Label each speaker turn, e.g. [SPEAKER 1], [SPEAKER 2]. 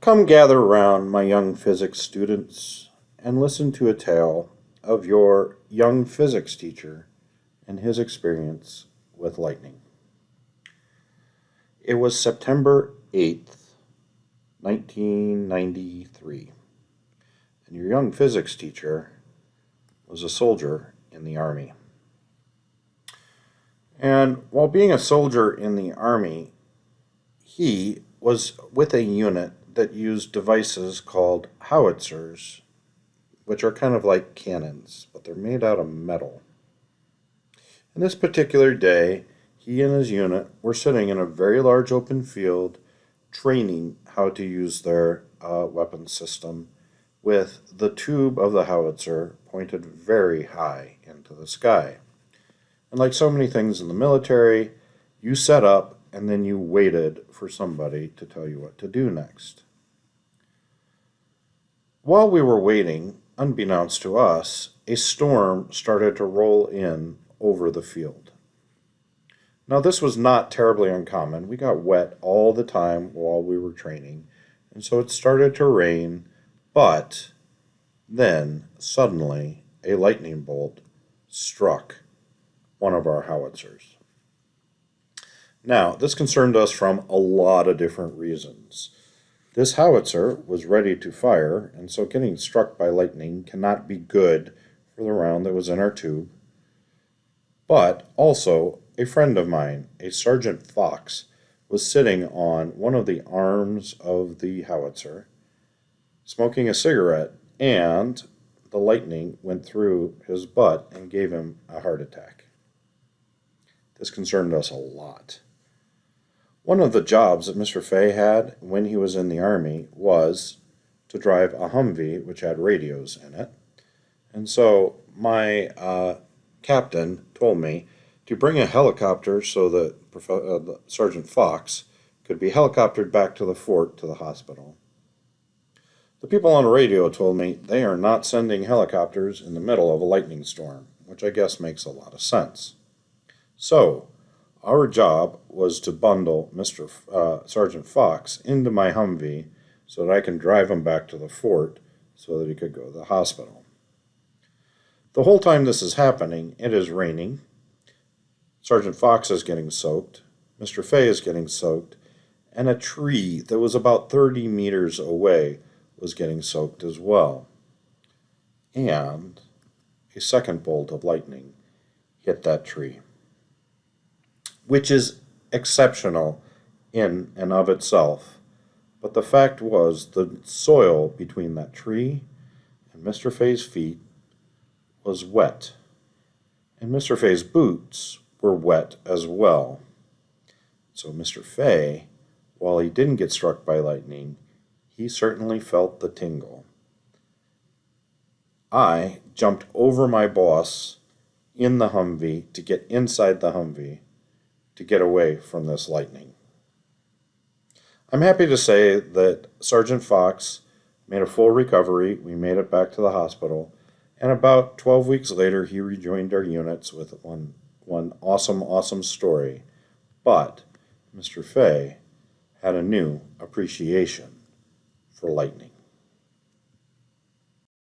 [SPEAKER 1] Come gather round, my young physics students, and listen to a tale of your young physics teacher and his experience with lightning. It was September 8th, 1993, and your young physics teacher was a soldier in the Army. And while being a soldier in the Army, he was with a unit that used devices called howitzers, which are kind of like cannons, but they're made out of metal. And this particular day, he and his unit were sitting in a very large open field training how to use their weapon system with the tube of the howitzer pointed very high into the sky. And like so many things in the military, you set up and then you waited for somebody to tell you what to do next. While we were waiting, unbeknownst to us, a storm started to roll in over the field. Now, this was not terribly uncommon. We got wet all the time while we were training, and so it started to rain, but then suddenly a lightning bolt struck one of our howitzers. Now, this concerned us from a lot of different reasons. This howitzer was ready to fire, and so getting struck by lightning cannot be good for the round that was in our tube. But also, a friend of mine, a Sergeant Fox, was sitting on one of the arms of the howitzer, smoking a cigarette, and the lightning went through his butt and gave him a heart attack. This concerned us a lot. One of the jobs that Mr. Fay had when he was in the Army was to drive a Humvee, which had radios in it. And so my captain told me to bring a helicopter so that Sergeant Fox could be helicoptered back to the fort to the hospital. The people on the radio told me they are not sending helicopters in the middle of a lightning storm, which I guess makes a lot of sense. So, our job was to bundle Sergeant Fox into my Humvee so that I can drive him back to the fort so that he could go to the hospital. The whole time this is happening, it is raining. Sergeant Fox is getting soaked. Mr. Fay is getting soaked. And a tree that was about 30 meters away was getting soaked as well. And a second bolt of lightning hit that tree, which is exceptional in and of itself. But the fact was the soil between that tree and Mr. Fay's feet was wet, and Mr. Fay's boots were wet as well. So Mr. Fay, while he didn't get struck by lightning, he certainly felt the tingle. I jumped over my boss in the Humvee to get inside the Humvee to get away from this lightning. I'm happy to say that Sergeant Fox made a full recovery. We made it back to the hospital, and about 12 weeks later, he rejoined our units with one awesome story. But Mr. Fay had a new appreciation for lightning.